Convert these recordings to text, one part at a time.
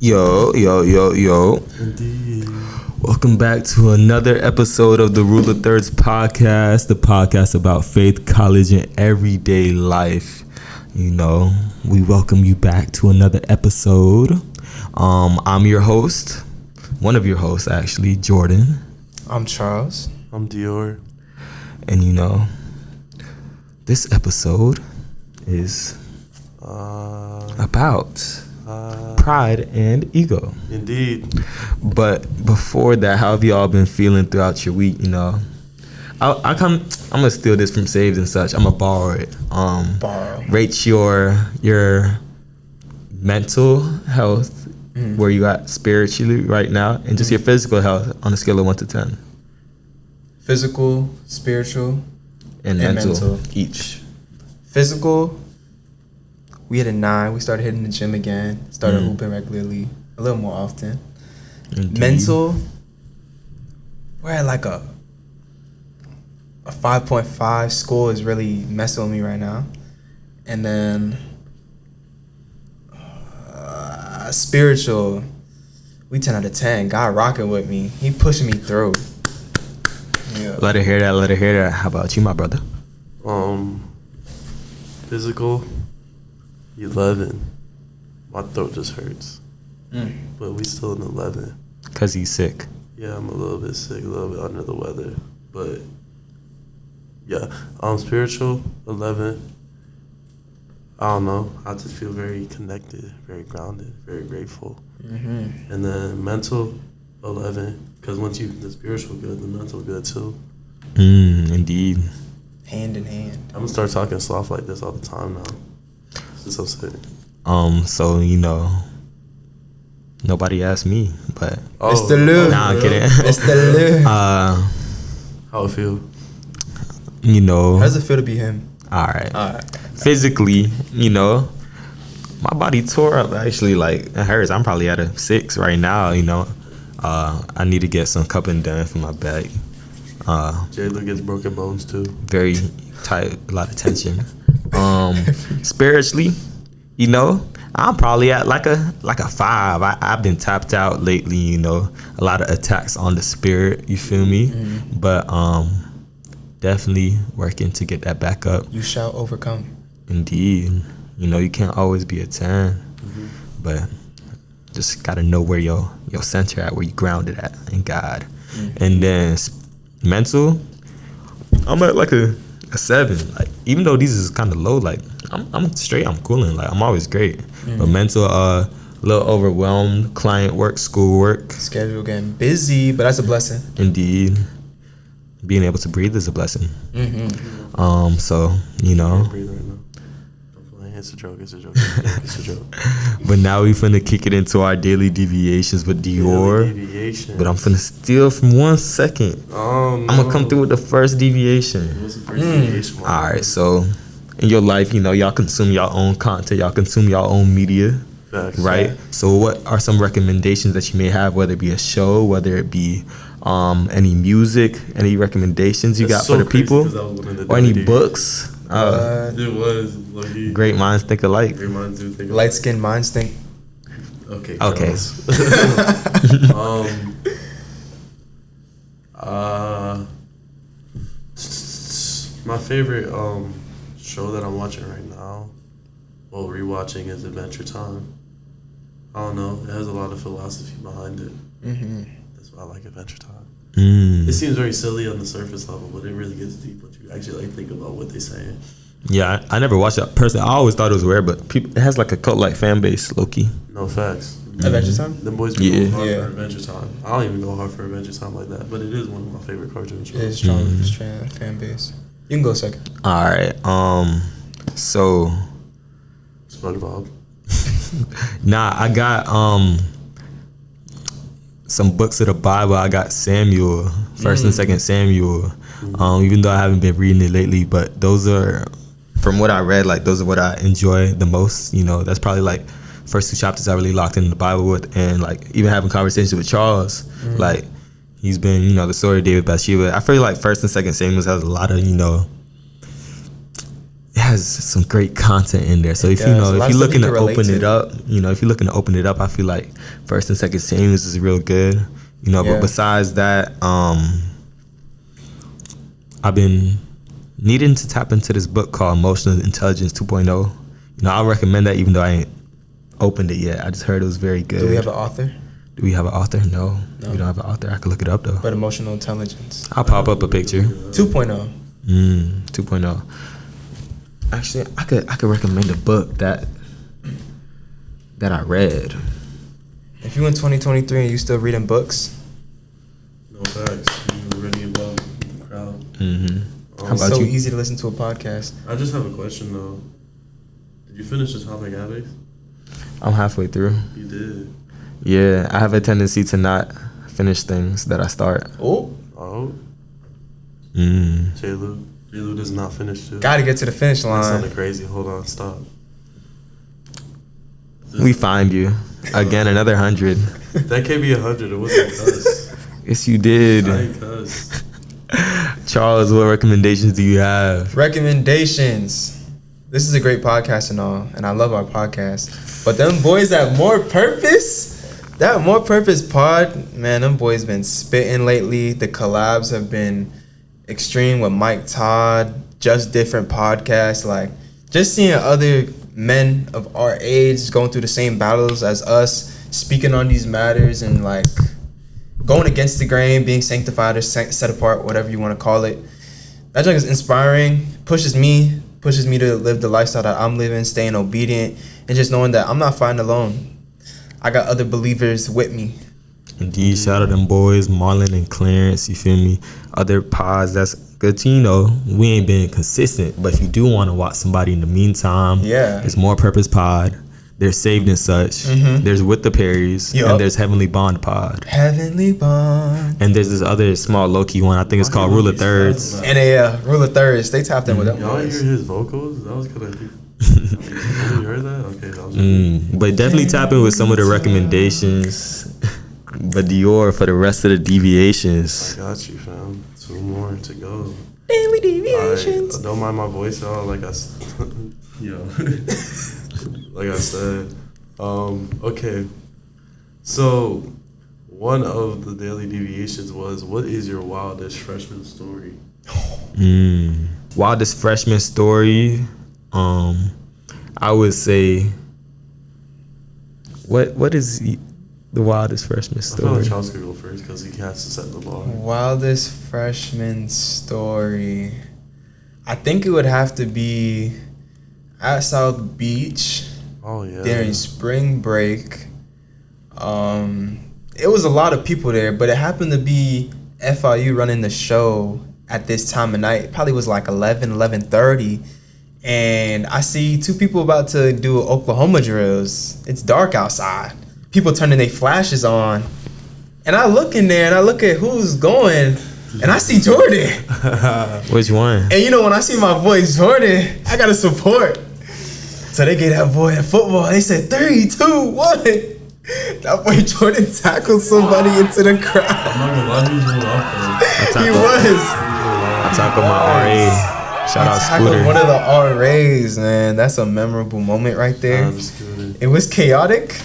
Yo. Indeed. Welcome back to another episode of the Th3rds Podcast, the podcast about faith, college, and everyday life. You know, we welcome you back to another episode. I'm your host, one of your hosts actually, Jordan. I'm Charles. I'm Dior. And you know, this episode is about pride and ego. Indeed. But before that, how have y'all been feeling throughout your week? You know, I'm gonna steal this from Saves and such. I'm gonna borrow it. Borrow. Rate your mental health, where you at spiritually right now, and just your physical health on a scale of 1 to 10. Physical, spiritual, And mental each. Physical, we hit a 9. We started hitting the gym again. Started hooping regularly, a little more often. Indeed. Mental, we're at like a 5.5. School is really messing with me right now. And then spiritual, we 10 out of 10. God rocking with me. He pushing me through. Yeah. Let her hear that. How about you, my brother? Physical, 11. My throat just hurts. But we still in 11. Cause he's sick. Yeah, I'm a little bit sick, a little bit under the weather. But yeah, spiritual, 11. I don't know. I just feel very connected, very grounded, very grateful. And then mental, 11. Because once the spiritual good, the mental good too. Indeed. Hand in hand. I'm gonna start talking soft like this all the time now. Since I'm sick. So you know, nobody asked me, but It's the Lou. nah, I'm kidding. It's the Lou. How it feel? You know, How does it feel to be him? all right. Physically, you know, my body tore up. Actually, like it hurts. I'm probably at a 6 right now. You know, I need to get some cupping done for my back. Jayla gets broken bones too. Very tight, a lot of tension. Spiritually, you know, I'm probably at like a 5. I've been tapped out lately, you know, a lot of attacks on the spirit, you feel me? But definitely working to get that back up. You shall overcome. Indeed. You know, you can't always be a 10, but just gotta know where your center at, where you grounded at in God. And then mental, I'm at like a 7. Like, even though these is kind of low, like I'm straight, I'm cooling, like I'm always great. But mental, a little overwhelmed, client work, school work. Schedule getting busy, but that's a blessing. Indeed. Being able to breathe is a blessing. So, you know. Breathe right now. Don't play. It's a joke. It's a joke. But now we finna kick it into our daily deviations with Dior. Deviation. But I'm finna steal from 1 second. Oh, no. I'm gonna come through with the first deviation. What's the first deviation? All right, so in your life, you know, y'all consume your own content, y'all consume your own media, Facts. right? So what are some recommendations that you may have, whether it be a show, whether it be any music, any recommendations you got so for the people, crazy 'cause that was one of the or any daily books? It was like Great minds think alike. Great minds do think. Light skinned minds think. Okay. Okay. My favorite show that I'm watching right now, well, rewatching, is Adventure Time. I don't know. It has a lot of philosophy behind it. That's why I like Adventure Time. It seems very silly on the surface level, but it really gets deep once you actually like think about what they're saying. Yeah, I never watched that personally. I always thought it was weird, but it has like a cult-like fan base, low-key. No facts. Adventure Time? Them boys be going hard Yeah. for Adventure Time. I don't even go hard for Adventure Time like that, but it is one of my favorite cartoon shows. It is strong fan base. You can go second. All right, so SpongeBob. nah, I got some books of the Bible. I got Samuel, 1st and 2nd Samuel. Even though I haven't been reading it lately, but those are, from what I read, like those are what I enjoy the most. You know, that's probably like first 2 chapters I really locked into the Bible with, and like even having conversations with Charles, like he's been, you know, the story of David Bathsheba. I feel like 1st and 2nd Samuel has a lot of, you know, has some great content in there. So if does. A lot if of you're looking stuff you to can relate open to. it up, if you're looking to open it up, I feel like First and Second Samuels is real good. Yeah. But besides that, I've been needing to tap into this book called Emotional Intelligence 2.0. I'll recommend that even though I ain't opened it yet. I just heard it was very good. Do we have an author? Do we have an author? No, we don't have an author. I could look it up though. But emotional intelligence. I'll pop up a picture. 2.0. 2.0. Actually, I could recommend a book that I read. If you in 2023 and you still reading books, No facts. You already above the crowd. How it's about so you? easy to listen to a podcast. I just have a question though. Did you finish the topic, Alex? I'm halfway through. You did. Yeah, I have a tendency to not finish things that I start. Oh, Oh, Mm. J-Lou does not finish too. gotta get to the finish That line. sounded crazy. Hold on, stop. We find you again. Another 100. That can't be 100. It wasn't cuss. Yes, you did. I ain't cuss. Charles, what recommendations do you have? Recommendations. This is a great podcast and all, and I love our podcast. But them boys at More Purpose, that More Purpose pod, man, them boys been spitting lately. The collabs have been extreme with Mike Todd, Just Different Podcasts. Like, just seeing other men of our age going through the same battles as us, speaking on these matters and like going against the grain, being sanctified or set apart, whatever you want to call it. That junk is inspiring, pushes me to live the lifestyle that I'm living, staying obedient, and just knowing that I'm not fighting alone. I got other believers with me. Indeed, shout out them boys, Marlon and Clarence, you feel me? Other pods, that's good to we ain't been consistent, but if you do want to watch somebody in the meantime, Yeah. there's More Purpose Pod, there's Saved and Such, there's With the Perrys, Yup. and there's Heavenly Bond Pod. Heavenly Bond. And there's this other small low-key one, I think it's called Rule of Thirds. And Rule of Thirds, they tapped in with them Y'all hear boys. his vocals? That was kind of deep. You heard that? Okay, that was But definitely tap in with some of the recommendations. But Dior for the rest of the deviations. I got you, fam. 2 more to go. Daily deviations. Don't mind my voice, y'all. Like I said. Okay. So, one of the daily deviations was, what is your wildest freshman story? Wildest freshman story. I would say. What is the wildest freshman I feel story? like Charles could go first because he has to set the bar. Wildest freshman story. I think it would have to be at South Beach Oh yeah. during spring break. It was a lot of people there, but it happened to be FIU running the show at this time of night. It probably was like 11:30. And I see 2 people about to do Oklahoma drills. It's dark outside. People turning their flashes on. And I look in there and I look at who's going. And I see Jordan. Which one? And when I see my boy Jordan, I gotta support. So they gave that boy a football. They said 3, 2, 1. That boy Jordan tackled somebody into the crowd. I'm not gonna lie, he was going off though. He was. I tackled my RA. Shout out Tackled Scooter. one of the RAs, man. That's a memorable moment right there. That's good. It was chaotic,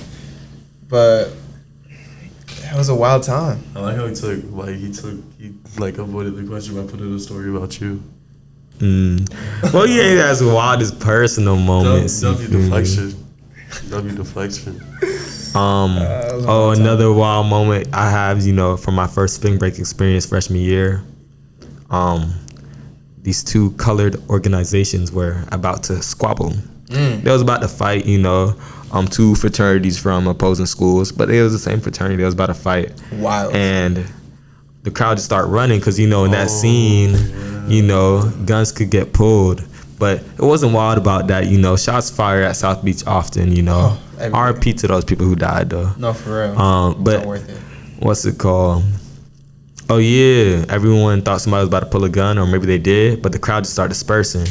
but it was a wild time. I like how he avoided the question by putting a story about you. Well, yeah, that's wildest personal moments. W deflection. W deflection. Another wild moment I have, from my first spring break experience freshman year. These 2 colored organizations were about to squabble. They was about to fight, 2 fraternities from opposing schools, but it was the same fraternity. They was about to fight. Wild. And the crowd just started running because, in that scene, guns could get pulled. But it wasn't wild about that, shots fired at South Beach often, RIP to those people who died, though. No, for real. But Not worth it. what's it called? Oh yeah, everyone thought somebody was about to pull a gun, or maybe they did, but the crowd just started dispersing.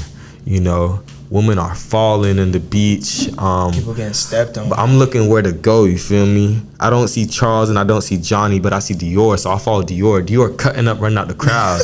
Women are falling in the beach. People getting stepped on. But I'm looking where to go, you feel me? I don't see Charles and I don't see Johnny, but I see Dior, so I follow Dior. Dior cutting up, running out the crowd.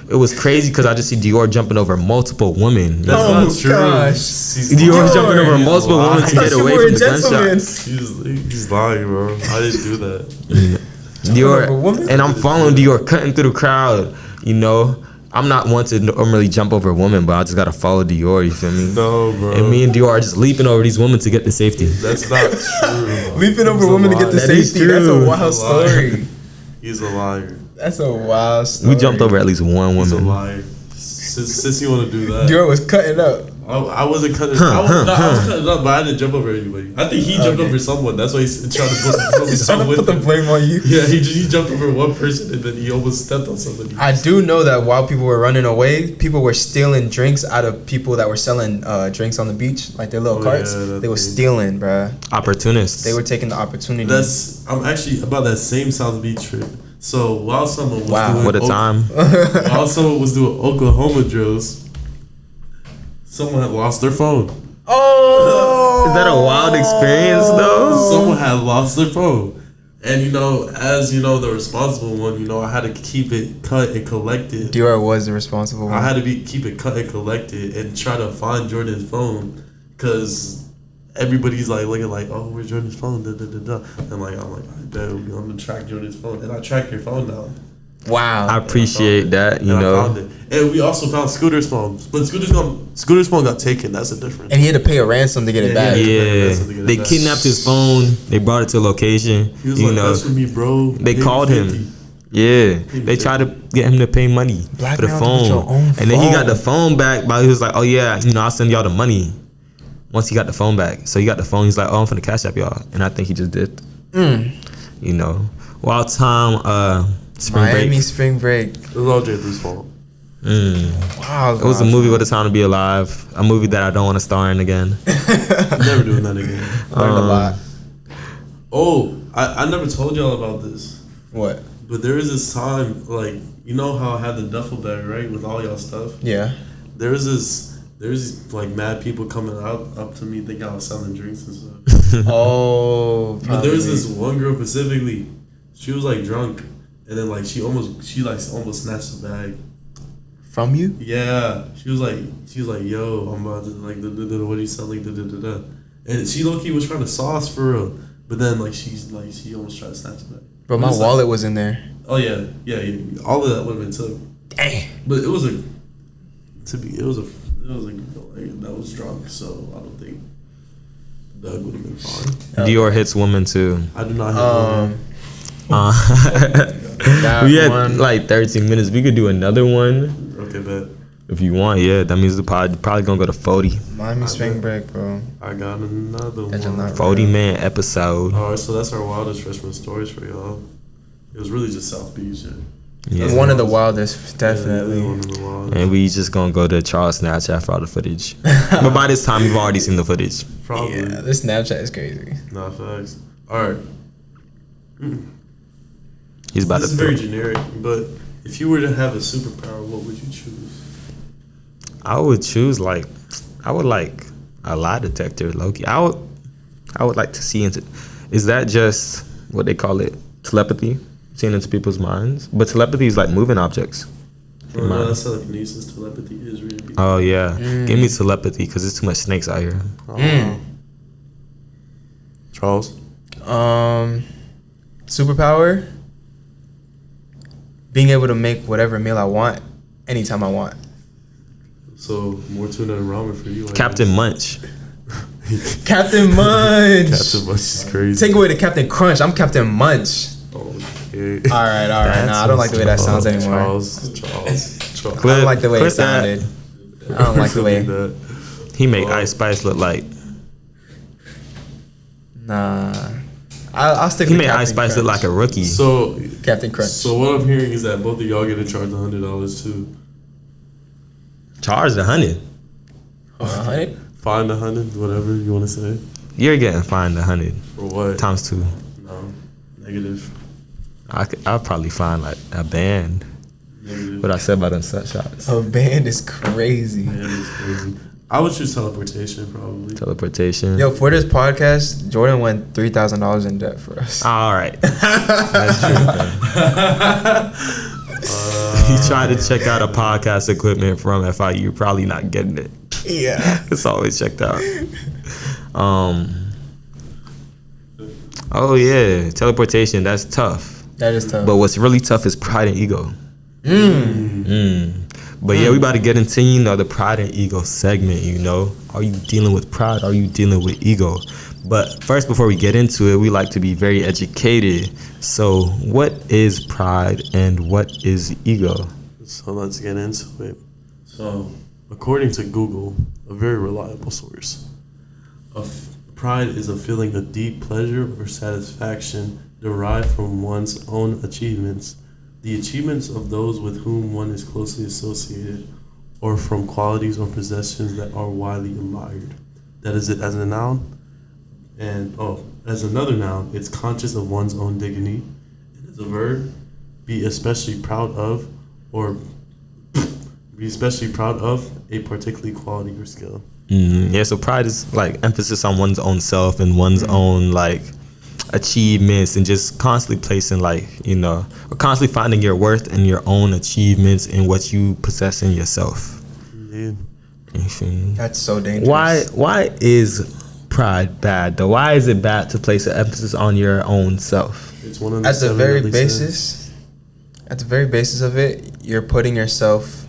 it was crazy because I just see Dior jumping over multiple women. That's not true. Gosh. Dior's jumping over multiple women to get away from the gunshots. He's lying, bro. I didn't do that. Dior, and I'm following Dior, cutting through the crowd. You know, I'm not one to normally jump over a woman, but I just gotta follow Dior. You feel me? No, bro. And me and Dior are just leaping over these women to get to safety. That's not true. Leaping over women to get to safety. That's a wild story. He's a liar. That's a wild story. We jumped over at least one He's a woman. liar. Since you want to do that, Dior was cutting up. I wasn't cutting. I was cutting up, but I didn't jump over anybody. I think he jumped over someone. That's why he's trying to He's trying to put the blame on you. Yeah, he jumped over one person and then he almost stepped on somebody. I do know that while people were running away, people were stealing drinks out of people that were selling drinks on the beach, like their little carts. Yeah, they were stealing, bruh. Opportunists. They were taking the opportunity. I'm actually about that same South Beach trip. So while someone was doing what a time. while someone was doing Oklahoma drills, someone had lost their phone. Oh, Is that a wild experience though? Someone had lost their phone. And as the responsible one, I had to keep it cut and collected. Dior was the responsible one. I had to keep it cut and collected and try to find Jordan's phone, because everybody's like looking like, oh, where's Jordan's phone? Da, da, da, da. And I'm like, I bet I'm gonna track Jordan's phone, and I tracked your phone down. Wow. I appreciate that, I found it. And we also found Scooter's phone, but Scooter's phone got taken. That's the difference. And he had to pay a ransom to get it back. Yeah, they kidnapped his phone. They brought it to a location. He was like, "That's for me, bro." They called him. Yeah, they tried to get him to pay money for the phone, and then he got the phone back. But he was like, "Oh yeah, I'll send y'all the money." Once he got the phone back, so he got the phone. He's like, "Oh, I'm finna cash app y'all," and I think he just dipped. Wild time. Miami Spring Break. It was all J3's fault. Wow. It was a movie with a time to be alive. A movie that I don't want to star in again. Never doing that again. Learned a lot. Oh, I never told y'all about this. What? But there was this time, like, how I had the duffel bag, right, with all y'all stuff. Yeah. There's these like mad people coming up to me thinking I was selling drinks and stuff. Oh. But there was this one girl specifically. She was like drunk, and then like she almost snatched the bag from you. Yeah, she was like, yo, I'm about to like, what are you selling? And she low key was trying to sauce for real, but then like she almost tried to snatch it back. Bro, my wallet was in there. Oh yeah, all of that would have been took. Dang. But it was that was drunk, so I don't think Doug would have been fine. Dior hits women too. I do not hit women. We had like 13 minutes. We could do another one. Okay, bet. If you want, yeah. That means the pod probably gonna go to 40. Miami Spring Break, bro. I got another one. 40 man episode. Alright, so that's our wildest freshman stories for y'all. It was really just South Beach. Yeah. One of the wildest, definitely. Yeah, one of the wildest. And we just gonna go to Charles Snapchat for all the footage. But by this time, we've already seen the footage. Probably. Yeah, this Snapchat is crazy. Nah, facts. Alright. He's about this to. This is very generic, but if you were to have a superpower, what would you choose? I would choose I would like a lie detector, Loki. I would like to see into. Is that just what they call it? Telepathy, seeing into people's minds. But telepathy is like moving objects. No, that's telekinesis. Telepathy is really. Oh yeah, give me telepathy because there's too much snakes out here. Charles. Superpower. Being able to make whatever meal I want, anytime I want. So more tuna and ramen for you. Captain Munch. Captain Munch. Captain Munch is crazy. Take away the Captain Crunch. I'm Captain Munch. Okay. All right. Nah, I don't like the way that sounds anymore. Charles. I don't like the way it sounded. I don't like the way. He make Ice Spice look like. Nah. I'll stick. He made Ice Spice look like a rookie. So Captain Crunch. So what I'm hearing is that both of y'all get to charge $100 too. Charged $100. 100? Fined $100, whatever you want to say. You're getting fined $100. For what? Times 2. No, negative. I'll probably find like a band. Negative. What I said about them set shots. A band is crazy. Band is crazy. I would choose teleportation probably. Teleportation. Yo, for this podcast, Jordan went $3,000 in debt for us. All right. That's true. you try to check out a podcast equipment from FIU, you're probably not getting it. Yeah. It's always checked out. Oh yeah, teleportation. That's tough. That is tough. But what's really tough is pride and ego. But yeah, we about to get into, the pride and ego segment, Are you dealing with pride? Are you dealing with ego? But first, before we get into it, we like to be very educated. So what is pride and what is ego? So let's get into it. So according to Google, a very reliable source, pride is a feeling of deep pleasure or satisfaction derived from one's own achievements, the achievements of those with whom one is closely associated, or from qualities or possessions that are widely admired. That is it as a noun. And as another noun, it's conscious of one's own dignity. And as a verb, be especially proud of a particular quality or skill. Yeah, so pride is like emphasis on one's own self and one's own like achievements, and just constantly placing or constantly finding your worth in your own achievements and what you possess in yourself. Indeed. That's so dangerous. Why is pride bad though? Why is it bad to place an emphasis on your own self? It's one of the At the very basis of it, you're putting yourself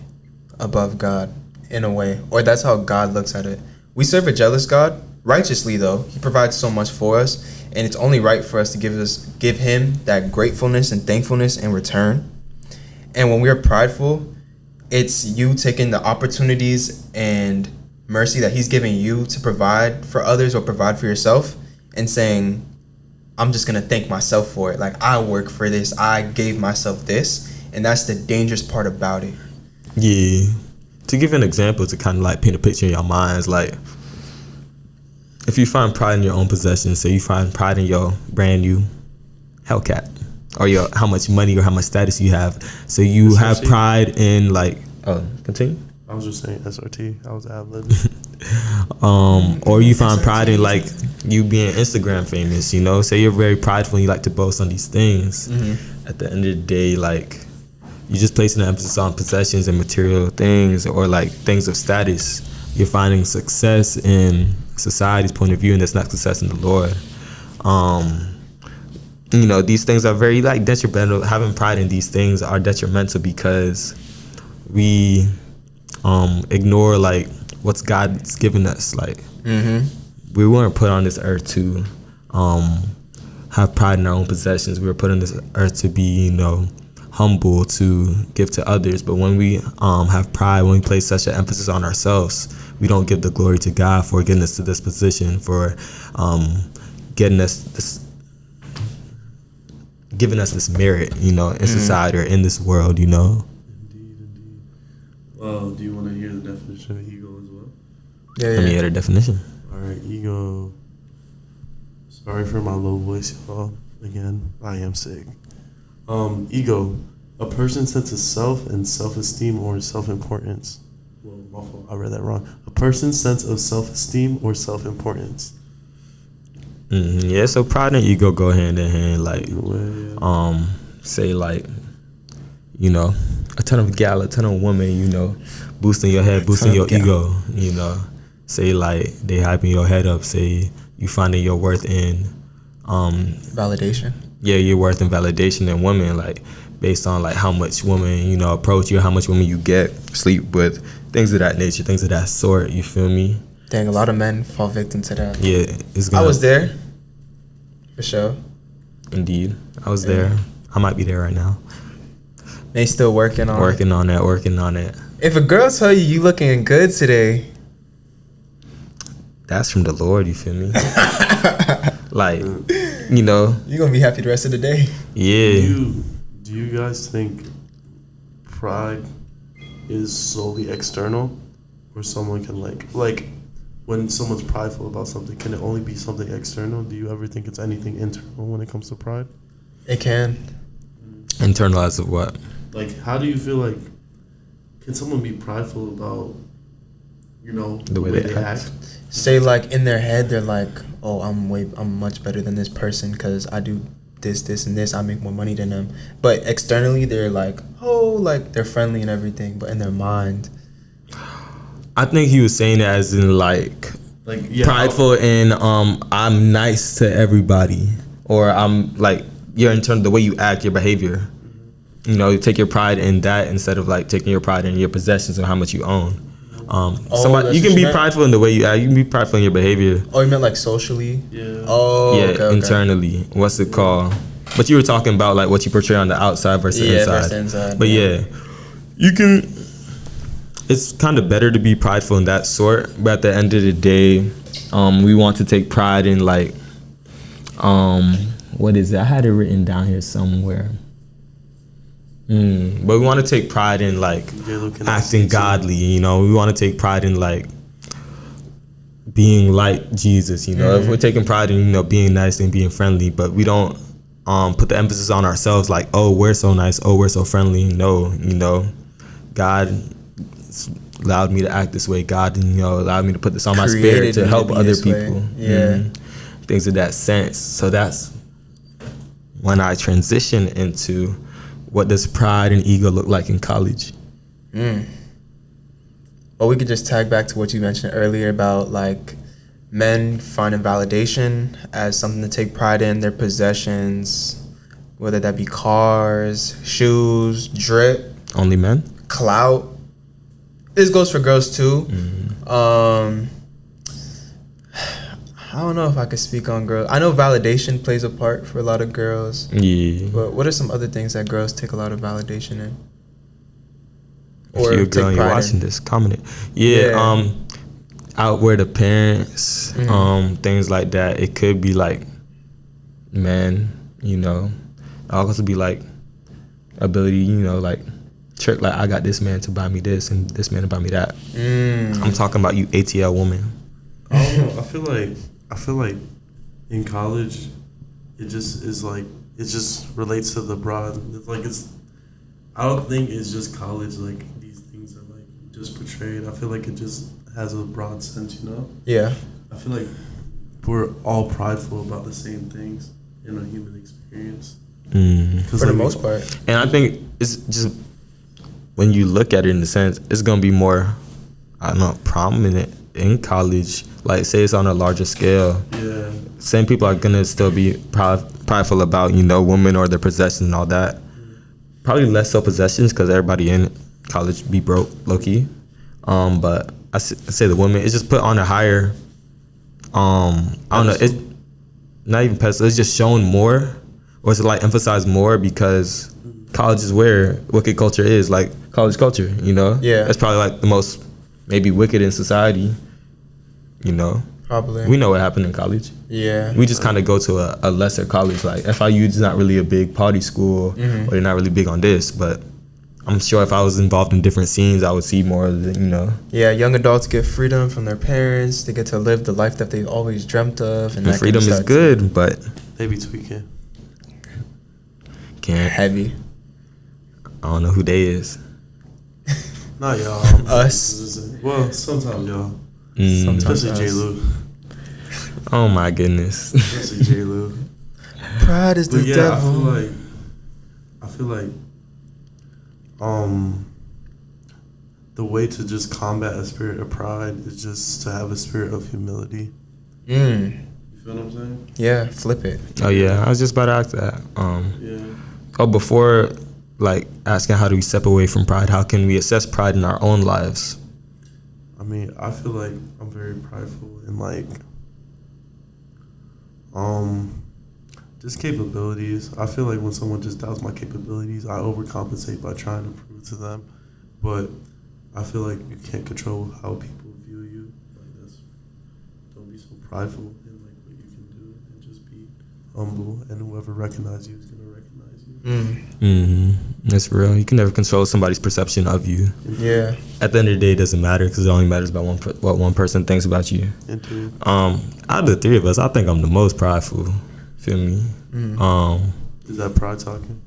above God in a way, or that's how God looks at it. We serve a jealous God, righteously though. He provides so much for us, and it's only right for us to give him that gratefulness and thankfulness in return. And when we're prideful, it's you taking the opportunities and mercy that he's giving you to provide for others or provide for yourself, and saying, I'm just gonna thank myself for it. Like, I work for this, I gave myself this. And that's the dangerous part about it. Yeah. To give an example, to kind of like paint a picture in your minds, like if you find pride in your own possessions, say you find pride in your brand new Hellcat, or your how much money or how much status you have, so you SRT. have pride in continue. I was just saying SRT. I was ad-libbing. Or you find pride in like you being Instagram famous, say you're very prideful and you like to boast on these things. At the end of the day, like, you're just placing an emphasis on possessions and material things, or like things of status. You're finding success in society's point of view, and that's not success in the Lord. These things are very like detrimental. Having pride in these things are detrimental because we ignore like what's God's given us. Like, we weren't put on this earth to have pride in our own possessions. We were put on this earth to be, humble, to give to others. But when we have pride, when we place such an emphasis on ourselves, we don't give the glory to God for getting us to this position, for giving us this merit, in society or in this world, Indeed. Well, do you want to hear the definition of ego as well? Yeah. Let me hear the definition. All right, ego. Sorry for my low voice, y'all. Again, I am sick. Ego, a person's sense of self and self-esteem or self-importance. Well, my fault, I read that wrong. A person's sense of self-esteem or self-importance. Yeah, so pride and ego go hand in hand. Like, say like, a ton of gal, a ton of women, boosting your head, boosting your ego, Say like they hyping your head up. Say you finding your worth in validation. Yeah, your worth in validation in women, like based on like how much women, approach you, how much women you get, sleep with, things of that nature, things of that sort. You feel me? Dang, a lot of men fall victim to that. Yeah, I was there, for sure. Indeed, I was there. I might be there right now. They still working on it. If a girl tell you looking good today, that's from the Lord. You feel me? Like, you're gonna be happy the rest of the day. Yeah. Do you guys think pride is solely external, or someone can like when someone's prideful about something, can it only be something external? Do you ever think it's anything internal when it comes to pride? It can. Internalize of what? Like, how do you feel like, can someone be prideful about, the way they act? Say like in their head, they're like, oh, I'm much better than this person because I do this, and this. I make more money than them. But externally, they're like, oh, like they're friendly and everything. But in their mind, I think he was saying it as in like prideful and I'm nice to everybody, or I'm like, you're in terms of the way you act, your behavior. You know, you take your pride in that instead of like taking your pride in your possessions or how much you own. You can be prideful in the way you act. You can be prideful in your behavior. Oh, you meant like socially? Yeah. Oh, yeah, okay. Internally. What's it called? But you were talking about like what you portray on the outside versus inside. But yeah, you can. It's kind of better to be prideful in that sort. But at the end of the day, we want to take pride in like, what is it? I had it written down here somewhere. But we want to take pride in like acting godly, you know. We want to take pride in like being like Jesus, you know. If we're taking pride in, you know, being nice and being friendly, but we don't put the emphasis on ourselves like, oh, we're so nice, oh, we're so friendly. No, you know, God allowed me to act this way. God, you know, allowed me to put this on my spirit to help other people. Yeah. Things of that sense. So that's when I transition into what does pride and ego look like in college. Well, we could just tag back to what you mentioned earlier about like men finding validation as something to take pride in, their possessions, whether that be cars, shoes, drip. Only men? Clout. This goes for girls too. I don't know if I could speak on girls. I know validation plays a part for a lot of girls. Yeah. But what are some other things that girls take a lot of validation in? Or if you're a girl and you're watching this, comment it. Yeah. Outward appearance, things like that. It could be like men, you know. It also be like ability, you know, like trick, like I got this man to buy me this and this man to buy me that. I'm talking about you ATL woman. I don't know. I feel like in college, it just is like, it just relates to the broad. It's like I don't think it's just college, like these things are like just portrayed. I feel like it just has a broad sense, you know? Yeah. I feel like we're all prideful about the same things in a human experience. For the most part. And I think it's just, when you look at it in the sense, it's going to be more, I don't know, prominent in college. Like, say it's on a larger scale. Yeah. Same people are going to still be prideful about, you know, women or their possessions and all that. Probably less so possessions because everybody in college be broke, low-key. But I say the women, it's just put on a higher, I don't know, it's not even pedestal, it's just shown more, or it's like emphasized more because college is where wicked culture is, like college culture, you know? Yeah. It's probably like the most maybe wicked in society, you know? Probably. We know what happened in college. Yeah. We just kind of go to a lesser college. Like FIU is not really a big party school, or they're not really big on this, but I'm sure if I was involved in different scenes, I would see more of the, you know. Yeah, young adults get freedom from their parents. They get to live the life that they've always dreamt of. And the freedom is good, but they be tweaking. Can't. Heavy. I don't know who they is. Not y'all. Us. Well, sometimes y'all. Sometimes Especially J. Lou. Oh my goodness. Especially J. Lou. Pride is the devil. I feel like the way to just combat a spirit of pride is just to have a spirit of humility. You feel what I'm saying? Yeah, flip it. Oh yeah, I was just about to ask that. Before like asking how do we step away from pride, how can we assess pride in our own lives? I mean, I feel like I'm very prideful in like just capabilities. I feel like when someone just doubts my capabilities, I overcompensate by trying to prove to them. But I feel like you can't control how people view you. Like don't be so prideful in like what you can do, and just be humble. And whoever recognizes you is gonna recognize you. That's real. You can never control somebody's perception of you. Yeah. At the end of the day, it doesn't matter because it only matters about what one person thinks about you. Indeed. Out of the three of us, I think I'm the most prideful. Feel me? Is that pride talking?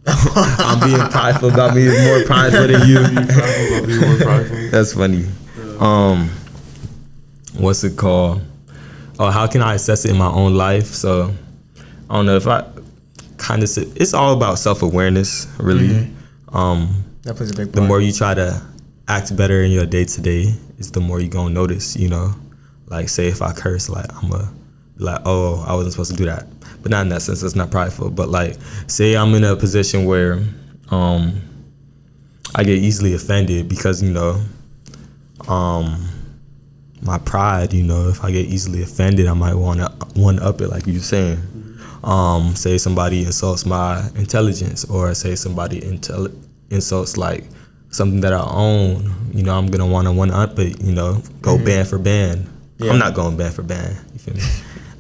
I'm being prideful about me more prideful than you. Being more prideful. That's funny. Yeah. What's it called? Oh, how can I assess it in my own life? So I don't know if kind of, it's all about self-awareness, really. That plays a big part. The more you try to act better in your day-to-day, is the more you gonna notice, you know. Like, say if I curse, like, I'm gonna be like, oh, I wasn't supposed to do that. But not in that sense, it's not prideful. But like, say I'm in a position where I get easily offended because, you know, my pride, you know, if I get easily offended, I might want to one-up it, like you were saying. Say somebody insults my intelligence, or say somebody insults like something that I own, you know, I'm gonna want to one-up it, you know, go band for band. Yeah. I'm not going band for band, you feel me?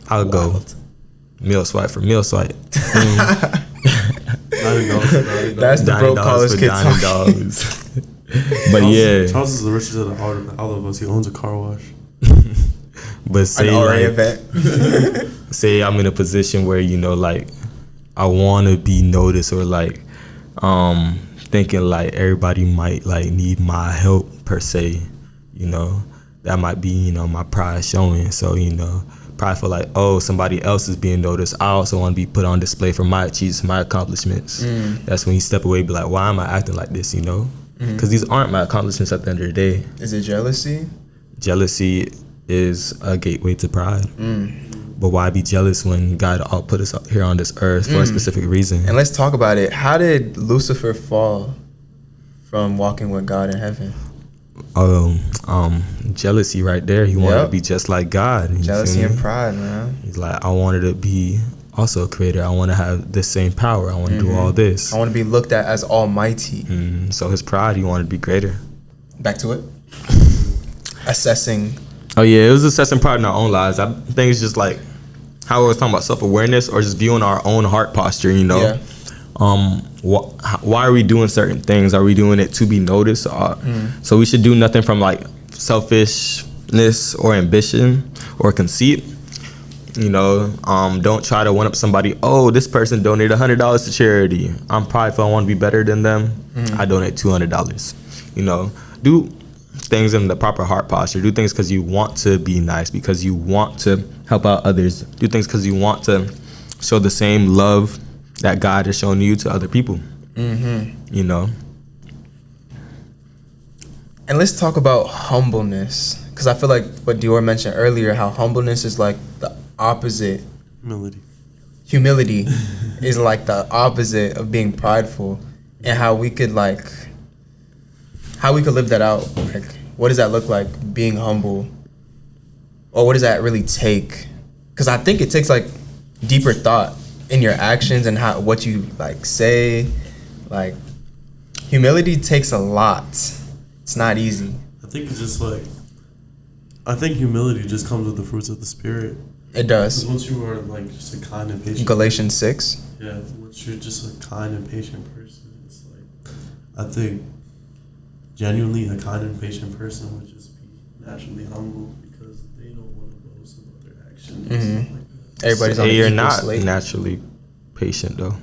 I'll go meal swipe for meal swipe. That's the broke college kid dogs. But yeah, Charles is the richest of all of us. He owns a car wash. But say an RA like, event. say I'm in a position where, you know, like, I want to be noticed, or like thinking like everybody might like need my help per se, you know, that might be, you know, my pride showing. So, you know, prideful, like, oh, somebody else is being noticed, I also want to be put on display for my achievements, my accomplishments. That's when you step away, be like, why am I acting like this, you know? Because these aren't my accomplishments at the end of the day. Is it jealousy? Jealousy is a gateway to pride. But why be jealous when God all put us up here on this earth for a specific reason? And let's talk about it. How did Lucifer fall from walking with God in heaven? Jealousy right there. He wanted to be just like God. Jealousy and pride, man. He's like, I wanted to be also a creator. I want to have the same power. I want to do all this. I want to be looked at as almighty. So his pride, he wanted to be greater. Back to it. Assessing. Oh yeah, it was assessing pride in our own lives. I think it's just like how we were talking about self-awareness, or just viewing our own heart posture, you know. Yeah. Why are we doing certain things? Are we doing it to be noticed? So we should do nothing from like selfishness or ambition or conceit. You know, don't try to one up somebody. Oh, this person donated $100 to charity. I'm prideful. I want to be better than them. I donate $200. You know, do things in the proper heart posture. Do things because you want to be nice, because you want to help out others. Do things because you want to show the same love that God has shown you to other people. You know. And let's talk about humbleness, because I feel like what Dior mentioned earlier, how humbleness is like the opposite. Humility is like the opposite of being prideful, and how we could live that out. Like, what does that look like, being humble? Or what does that really take? Because I think it takes like deeper thought in your actions and what you like say. Like, humility takes a lot. It's not easy. I think it's just like, I think humility just comes with the fruits of the spirit. It does. Because once you are like just a kind and patient. Galatians 6. Yeah, once you're just a kind and patient person, it's like, I think genuinely a kind and patient person would just be naturally humble, because they don't want to boast about their actions and stuff like that. Everybody's on you're equal not slate. naturally patient though.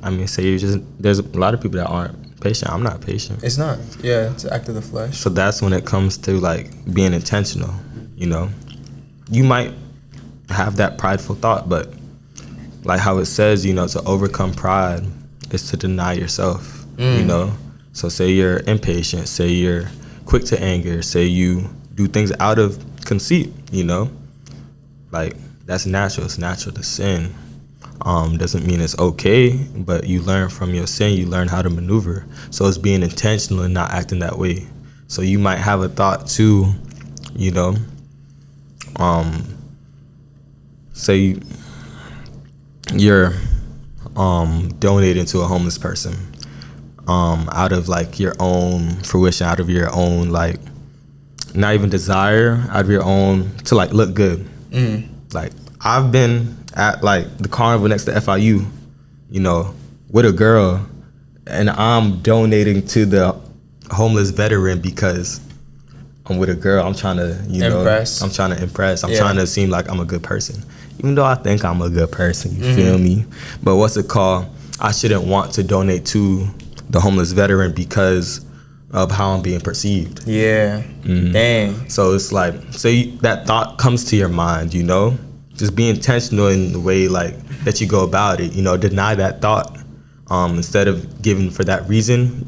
I mean, say you're just, there's a lot of people that aren't patient. I'm not patient. It's not. Yeah, it's an act of the flesh. So that's when it comes to like being intentional. You know, you might have that prideful thought, but like how it says, you know, to overcome pride is to deny yourself. You know, so say you're impatient, say you're quick to anger, say you do things out of conceit. You know, like that's natural. It's natural to sin. Doesn't mean it's okay, but you learn from your sin, you learn how to maneuver. So it's being intentional and not acting that way. So you might have a thought too, you know, say you're donating to a homeless person out of like your own fruition, out of your own like, not even desire, out of your own, to like look good. Like I've been at like the carnival next to FIU, you know, with a girl, and I'm donating to the homeless veteran because I'm with a girl. I'm trying to, you know, I'm trying to impress. I'm trying to seem like I'm a good person, even though I think I'm a good person. You feel me? But what's it called? I shouldn't want to donate to the homeless veteran because of how I'm being perceived. Yeah. Dang. So it's like, say that thought comes to your mind, you know, just be intentional in the way like that you go about it. Deny that thought. Instead of giving for that reason,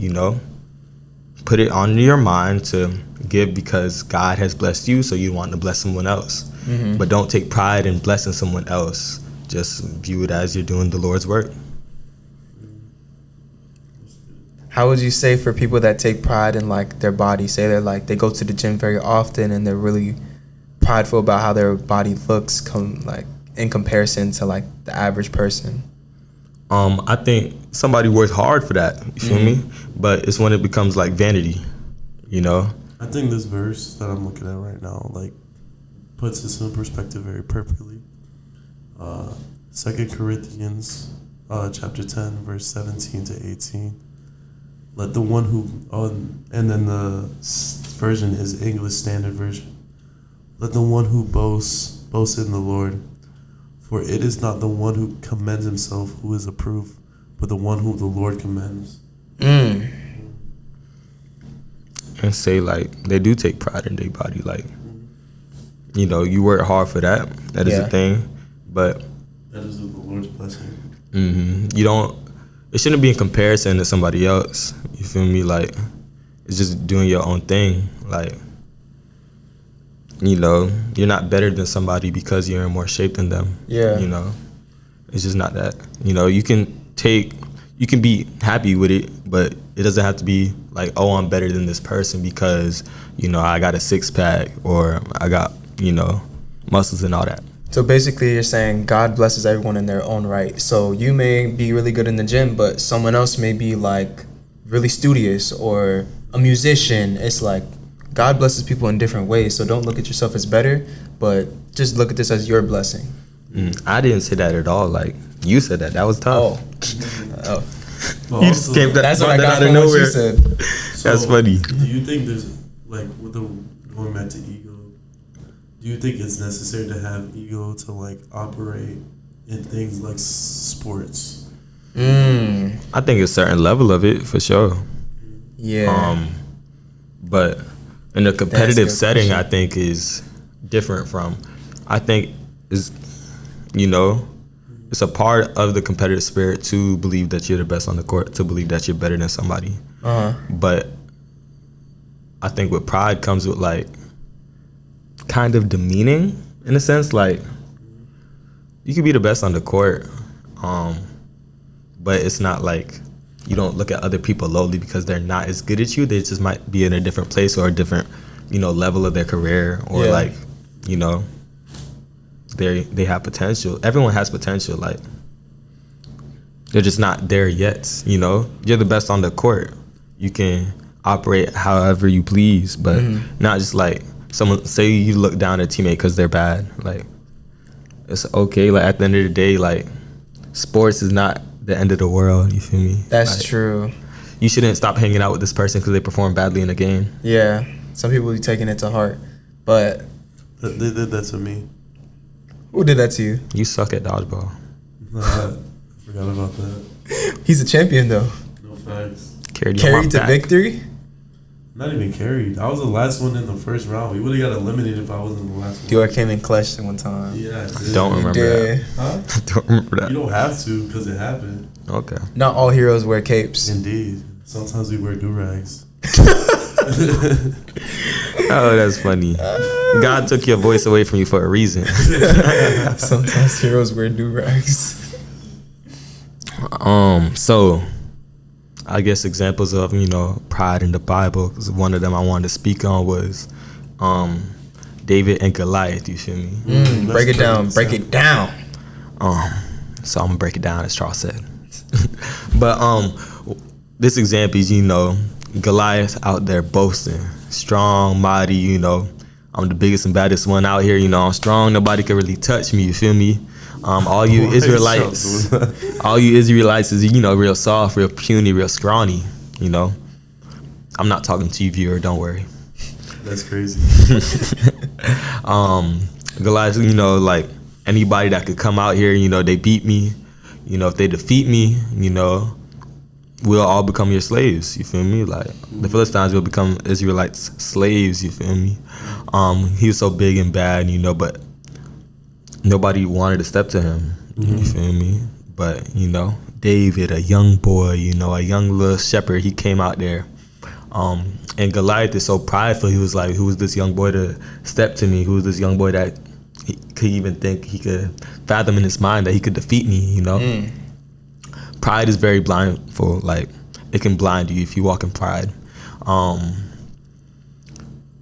put it on your mind to give because God has blessed you, so you want to bless someone else. Mm-hmm. But don't take pride in blessing someone else. Just view it as you're doing the Lord's work. How would you say for people that take pride in like their body, say they're like they go to the gym very often and they're really prideful about how their body looks in comparison to like the average person? I think somebody works hard for that, you feel me? But it's when it becomes like vanity, I think this verse that I'm looking at right now like puts this in perspective very perfectly. 2 Corinthians chapter 10 verse 17 to 18. Let the one who and then the version is English Standard Version. Let the one who boasts in the Lord. For it is not the one who commends himself who is approved, but the one whom the Lord commends. And say like they do take pride in their body, like you work hard for that. That is a thing, but that is the Lord's blessing. It shouldn't be in comparison to somebody else. You feel me? Like it's just doing your own thing. Like you're not better than somebody because you're in more shape than them. Yeah. It's just not that. You can be happy with it, but it doesn't have to be like, oh, I'm better than this person because, I got a 6-pack or I got, muscles and all that. So basically you're saying God blesses everyone in their own right. So you may be really good in the gym, but someone else may be like really studious or a musician. It's like God blesses people in different ways. So don't look at yourself as better, but just look at this as your blessing. I didn't say that at all. Like you said that. That was tough. Oh. Well, You just came That's what I got out of from what nowhere. you said. That's funny. Do you think there's like with the going back to ego? Do you think it's necessary to have ego to like operate in things like sports? I think a certain level of it for sure. Yeah. But in a competitive That's a good setting, question. I think is different from. I think is, it's a part of the competitive spirit to believe that you're the best on the court, to believe that you're better than somebody. But I think with pride comes with like kind of demeaning in a sense. Like you could be the best on the court, but it's not like you don't look at other people lowly because they're not as good as you. They just might be in a different place or a different, level of their career or like, they have potential. Everyone has potential. Like they're just not there yet. You're the best on the court. You can operate however you please, but not just like someone say you look down at a teammate because they're bad. Like it's okay. Like at the end of the day, like sports is not the end of the world. You feel me? That's like, true. You shouldn't stop hanging out with this person because they perform badly in a game. Yeah. Some people be taking it to heart, but They did that to me. who did that to you? You suck at dodgeball. I forgot about that. He's a champion though. No facts. Carried you on my Carried to back. victory. Not even carried. I was the last one in the first round. We would have got eliminated if I wasn't the last one. Dior came in clutch one time. Yeah, I did. Don't remember Yeah. that. Huh? I don't remember that. You don't have to because it happened. Okay. Not all heroes wear capes. Indeed. Sometimes we wear do-rags. Oh, that's funny. God took your voice away from you for a reason. Sometimes heroes wear do-rags. So I guess examples of, pride in the Bible, because one of them I wanted to speak on was David and Goliath, you feel me? Break it down. Break it down. So I'm gonna break it down as Charles said. But this example is, Goliath out there boasting, strong, mighty, I'm the biggest and baddest one out here, I'm strong, nobody can really touch me, you feel me? All you Israelites is, real soft, real puny, real scrawny, I'm not talking to you, viewer, don't worry. That's crazy. Goliath, like anybody that could come out here, they beat me, if they defeat me, we'll all become your slaves, you feel me? Like the Philistines will become Israelites' slaves, you feel me? He was so big and bad, but nobody wanted to step to him, You feel me? But, you know, David, a young boy, you know, a young little shepherd, he came out there. And Goliath is so prideful. He was like, who is this young boy to step to me? Who is this young boy that he could even think he could fathom in his mind that he could defeat me, you know? Pride is very blindful. Like, it can blind you if you walk in pride.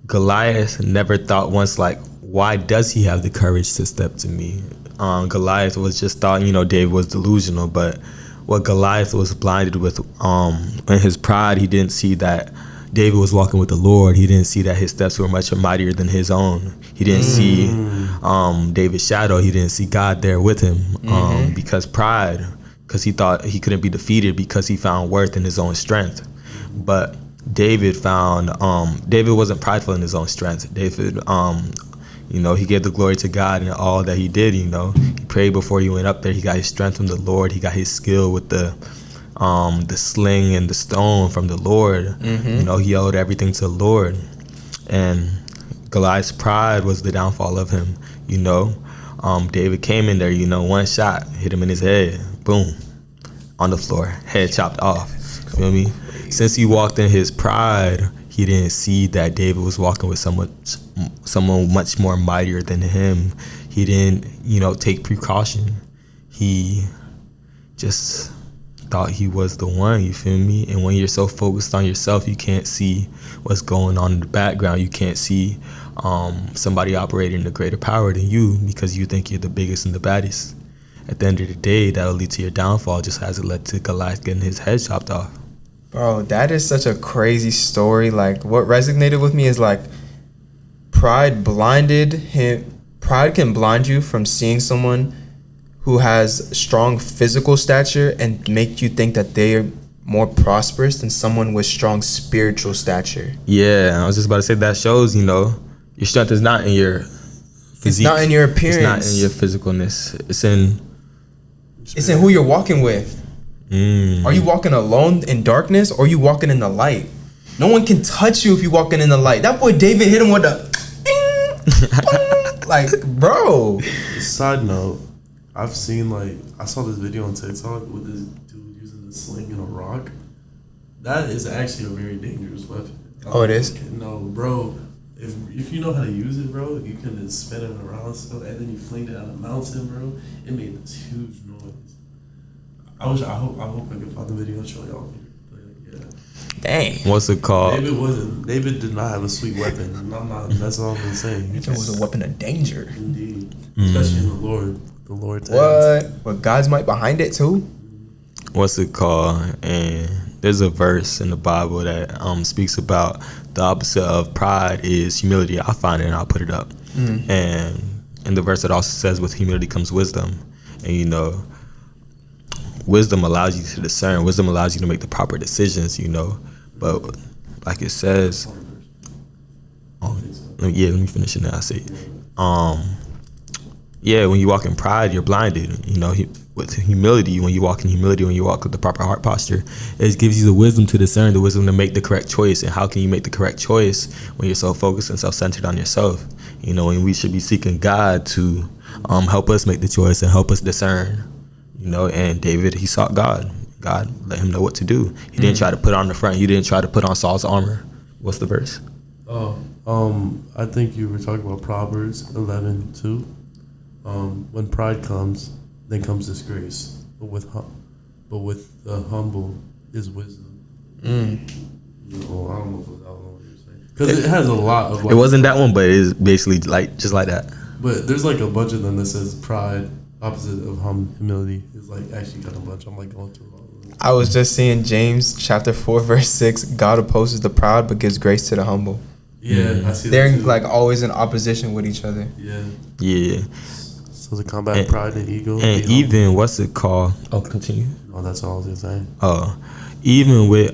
Goliath never thought once, like, why does he have the courage to step to me? Goliath was just thought, you know, David was delusional, but what Goliath was blinded with, in his pride, he didn't see that David was walking with the Lord. He didn't see that his steps were much mightier than his own. He didn't see David's shadow. He didn't see God there with him, because pride, because he thought he couldn't be defeated because he found worth in his own strength. But David wasn't prideful in his own strength. David, you know, he gave the glory to God in all that he did, you know. He prayed before he went up there. He got his strength from the Lord. He got his skill with the sling and the stone from the Lord. You know, he owed everything to the Lord. And Goliath's pride was the downfall of him, you know. David came in there, you know, one shot, hit him in his head. Boom. On the floor. Head chopped off. Feel me? Since he walked in his pride, he didn't see that David was walking with someone much more mightier than him. He didn't, you know, take precaution. He just thought he was the one, you feel me? And when you're so focused on yourself, you can't see what's going on in the background. You can't see somebody operating a greater power than you because you think you're the biggest and the baddest. At the end of the day, that'll lead to your downfall, just as it led to Goliath getting his head chopped off. Bro, that is such a crazy story. Like, what resonated with me is, like, pride blinded him. Pride can blind you from seeing someone who has strong physical stature and make you think that they are more prosperous than someone with strong spiritual stature. Yeah, I was just about to say that shows, you know, your strength is not in your physique. It's not in your appearance. It's not in your physicalness. It's in who you're walking with. Are you walking alone in darkness or are you walking in the light? No one can touch you if you're walking in the light. That boy David hit him with the like, bro. Side note, I've seen, like, I saw this video on TikTok with this dude using the sling and a rock. That is actually a very dangerous weapon. Oh, it is? No, bro. If you know how to use it, bro, you can just spin it around so, and then you fling it down a mountain, bro. It made this huge noise. I hope I can find the video and show y'all. Yeah. Dang. What's it called? David did not have a sweet weapon. That's all I'm saying. It was a weapon of danger. Indeed. Especially in the Lord. The Lord's what? With God's might behind it too? What's it called? And there's a verse in the Bible that speaks about the opposite of pride is humility. I'll find it and I'll put it up. And in the verse it also says with humility comes wisdom. And you know, wisdom allows you to discern. Wisdom allows you to make the proper decisions, you know. But like it says, let me finish it now. I say, when you walk in pride, you're blinded. You know, with humility, when you walk in humility, when you walk with the proper heart posture, it gives you the wisdom to discern, the wisdom to make the correct choice. And how can you make the correct choice when you're so focused and self-centered on yourself? You know, and we should be seeking God to help us make the choice and help us discern. You know, and David, he sought God. God let him know what to do. He didn't try to put on the front. He didn't try to put on Saul's armor. What's the verse? I think you were talking about Proverbs 11:2. When pride comes, then comes disgrace. But with the humble is wisdom. I don't know if it was that one what you're saying. Because it has a lot of. Like, it wasn't that one, but it is basically like just like that. But there's like a bunch of them that says pride. Opposite of humility is like actually got a bunch. I'm like going through all of them. I was just seeing James chapter 4 verse 6. God opposes the proud but gives grace to the humble. Yeah, I see. They're that too. Like always in opposition with each other. Yeah. So to combat pride and ego. And even what's it called? Oh, continue. No, that's all I was gonna say. Even with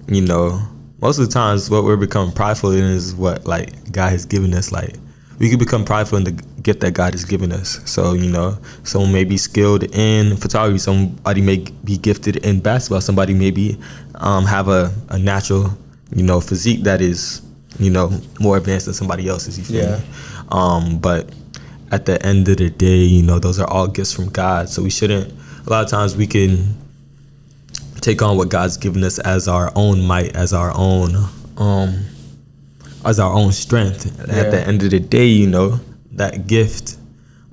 you know, most of the times what we're becoming prideful in is what like God has given us. Like we could become prideful in the gift that God has given us. So, you know, someone may be skilled in photography, somebody may be gifted in basketball, somebody maybe have a natural, you know, physique that is, you know, more advanced than somebody else's, you feel me? But at the end of the day, you know, those are all gifts from God. So we shouldn't, a lot of times we can take on what God's given us as our own might, as our own strength. At the end of the day, you know, that gift,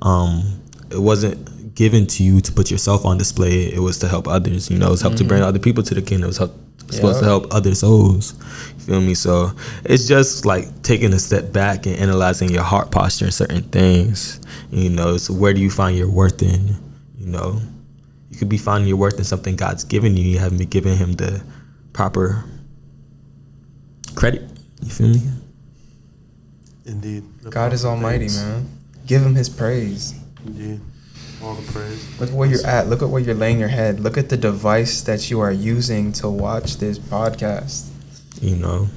it wasn't given to you to put yourself on display. It was to help others, you know. It was help to bring other people to the kingdom. It was supposed to help other souls. You feel me? So it's just like taking a step back and analyzing your heart posture and certain things. You know, so where do you find your worth in? You know, you could be finding your worth in something God's given you. You haven't been giving him the proper credit. You feel me? Indeed. God is almighty, man. Give him his praise. Indeed. All the praise. Look at where you're at. Look at where you're laying your head. Look at the device that you are using to watch this podcast. You know,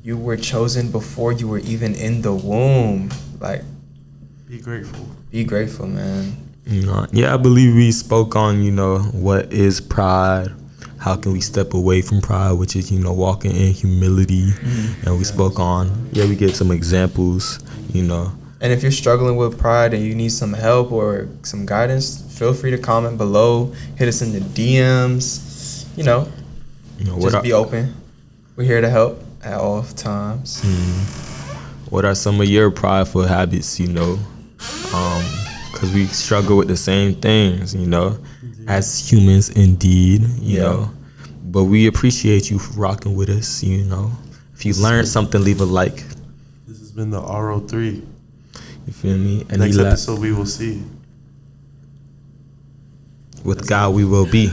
you were chosen before you were even in the womb. Like, be grateful. Be grateful, man. You know, yeah, I believe we spoke on, you know, what is pride. How can we step away from pride, which is, you know, walking in humility. And we spoke on, we gave some examples, you know. And if you're struggling with pride and you need some help or some guidance, feel free to comment below. Hit us in the DMs. You know just be open. We're here to help at all times. What are some of your prideful habits, you know? Because we struggle with the same things, you know, as humans indeed, you know. But we appreciate you for rocking with us, you know. If you learned something, leave a like. This has been the RO3. You feel me? And next episode we will see. With God we will be.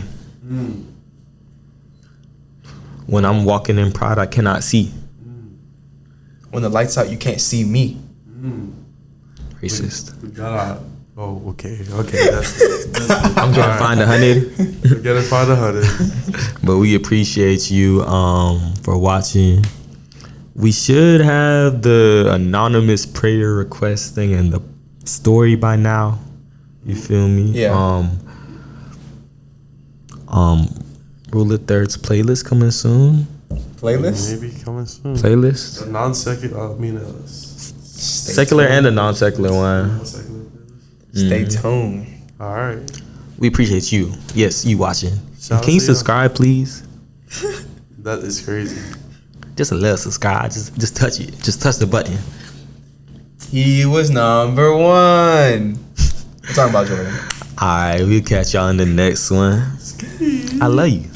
When I'm walking in pride, I cannot see. When the light's out, you can't see me. Racist. We gotta. Oh, okay. That's I'm gonna find 100. We're gonna find 100. But we appreciate you for watching. We should have the anonymous prayer request thing in the story by now. You feel me? Yeah. Rule of Thirds playlist coming soon. Playlist? Maybe coming soon. Playlist. A non-secular, secular and a non-secular one. Stay tuned. All right. We appreciate you. Yes, you watching. Can you subscribe, please? That is crazy. Just a little subscribe. Just touch it. Just touch the button. He was number one. I'm talking about Jordan. All right, we'll catch y'all in the next one. I love you.